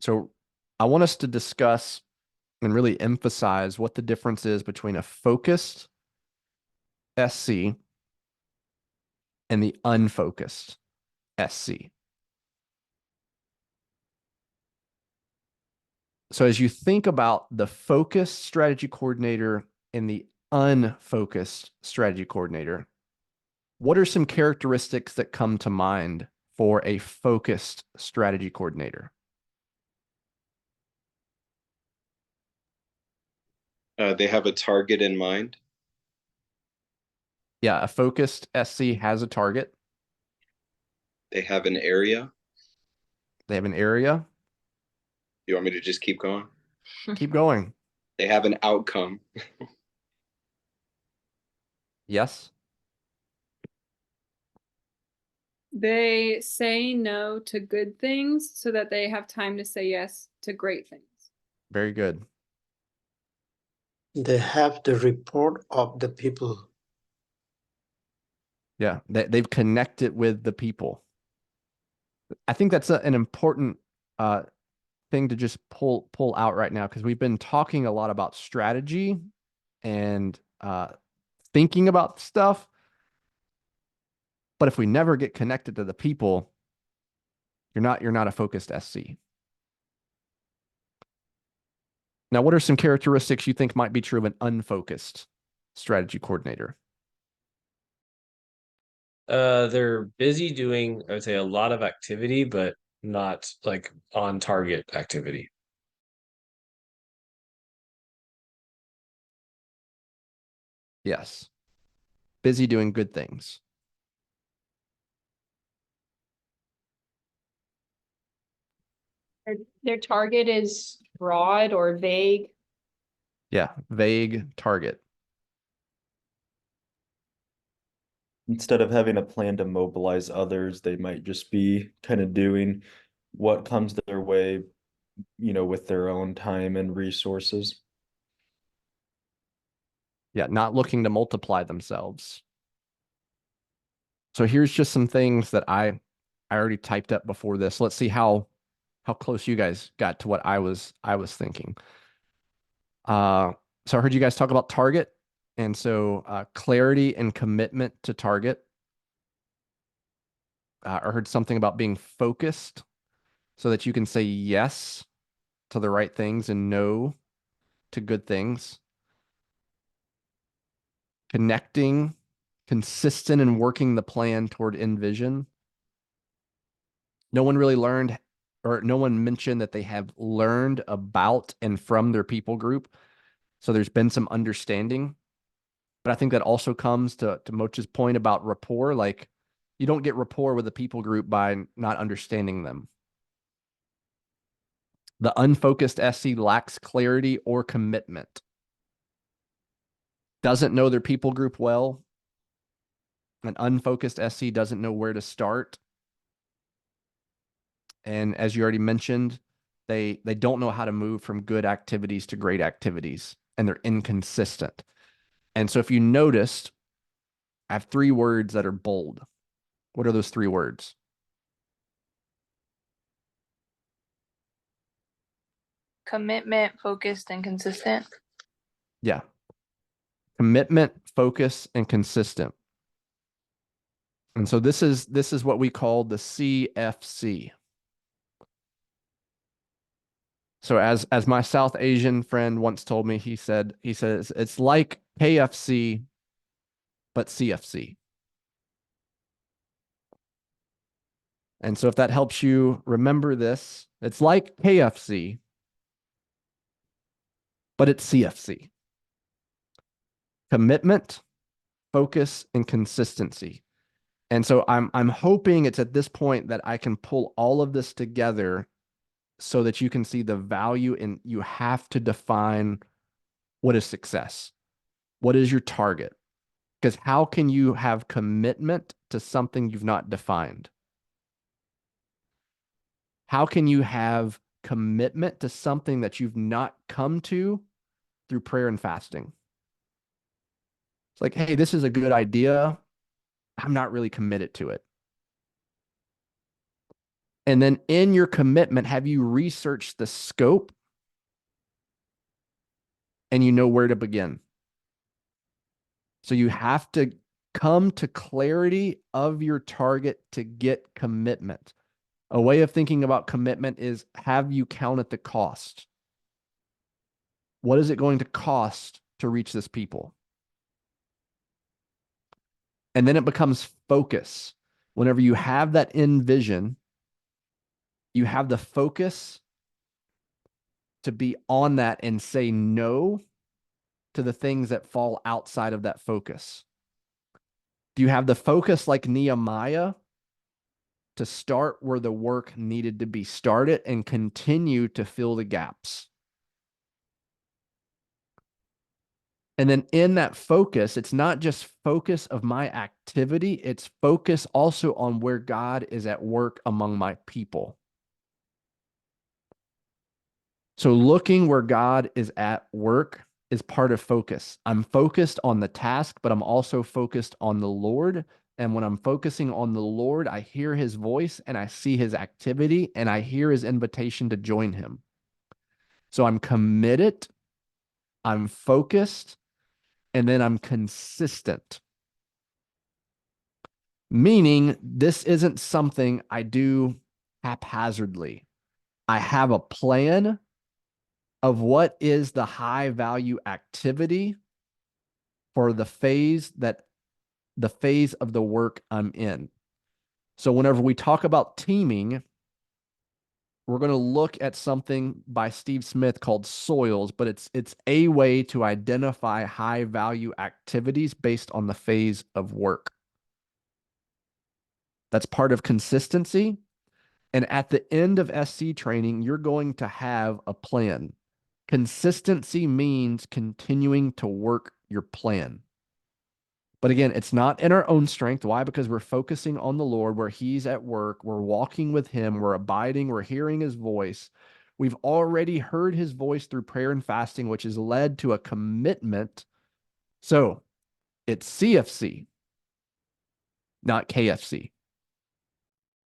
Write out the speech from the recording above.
So I want us to discuss and really emphasize what the difference is between a focused SC and the unfocused SC. So as you think about the focused strategy coordinator and the unfocused strategy coordinator, what are some characteristics that come to mind for a focused strategy coordinator? They have a target in mind. Yeah, a focused SC has a target. They have an area. They have an area. You want me to just keep going? Keep going. They have an outcome. Yes. They say no to good things so that they have time to say yes to great things. Very good. They have the report of the people. Yeah, they've connected with the people. I think that's an important thing to just pull out right now because we've been talking a lot about strategy and thinking about stuff. But if we never get connected to the people, you're not a focused SC. Now, what are some characteristics you think might be true of an unfocused strategy coordinator? They're busy doing, I would say, a lot of activity, but not like on target activity. Yes. Busy doing good things. Their target is broad or vague. Yeah, vague target. Instead of having a plan to mobilize others, they might just be kind of doing what comes their way, with their own time and resources. Yeah, not looking to multiply themselves. So here's just some things that I already typed up before this. Let's see how close you guys got to what I was thinking. So I heard you guys talk about target, and so clarity and commitment to target. I heard something about being focused so that you can say yes to the right things and no to good things. Connecting, consistent, and working the plan toward end vision. No one really learned, or no one mentioned that they have learned about and from their people group. So there's been some understanding. But I think that also comes to Moch's point about rapport. Like, you don't get rapport with a people group by not understanding them. The unfocused SC lacks clarity or commitment. Doesn't know their people group well. An unfocused SC doesn't know where to start. And as you already mentioned, they don't know how to move from good activities to great activities, and they're inconsistent. And so if you noticed, I have 3 words that are bold. What are those 3 words? Commitment, focused, and consistent. Yeah. Commitment, focus, and consistent. And so this is what we call the CFC. So as my South Asian friend once told me, he says it's like KFC, but CFC. And so if that helps you remember this, it's like KFC, but it's CFC. Commitment, focus, and consistency. And so I'm hoping it's at this point that I can pull all of this together so that you can see the value in you have to define what is success. What is your target? Because how can you have commitment to something you've not defined? How can you have commitment to something that you've not come to through prayer and fasting? It's like, hey, this is a good idea. I'm not really committed to it. And then in your commitment, have you researched the scope and you know where to begin? So you have to come to clarity of your target to get commitment. A way of thinking about commitment is, have you counted the cost? What is it going to cost to reach this people? And then it becomes focus. Whenever you have that end vision, you have the focus to be on that and say no to the things that fall outside of that focus. Do you have the focus like Nehemiah to start where the work needed to be started and continue to fill the gaps? And then in that focus, it's not just focus of my activity, it's focus also on where God is at work among my people. So looking where God is at work is part of focus. I'm focused on the task, but I'm also focused on the Lord. And when I'm focusing on the Lord, I hear his voice and I see his activity and I hear his invitation to join him. So I'm committed, I'm focused, and then I'm consistent. Meaning this isn't something I do haphazardly. I have a plan of what is the high value activity for the phase of the work I'm in. So whenever we talk about teaming, we're going to look at something by Steve Smith called soils, but it's a way to identify high value activities based on the phase of work. That's part of consistency. And at the end of SC training, you're going to have a plan. Consistency means continuing to work your plan. But again, it's not in our own strength. Why? Because we're focusing on the Lord where he's at work. We're walking with him. We're abiding. We're hearing his voice. We've already heard his voice through prayer and fasting, which has led to a commitment. So it's CFC, not KFC.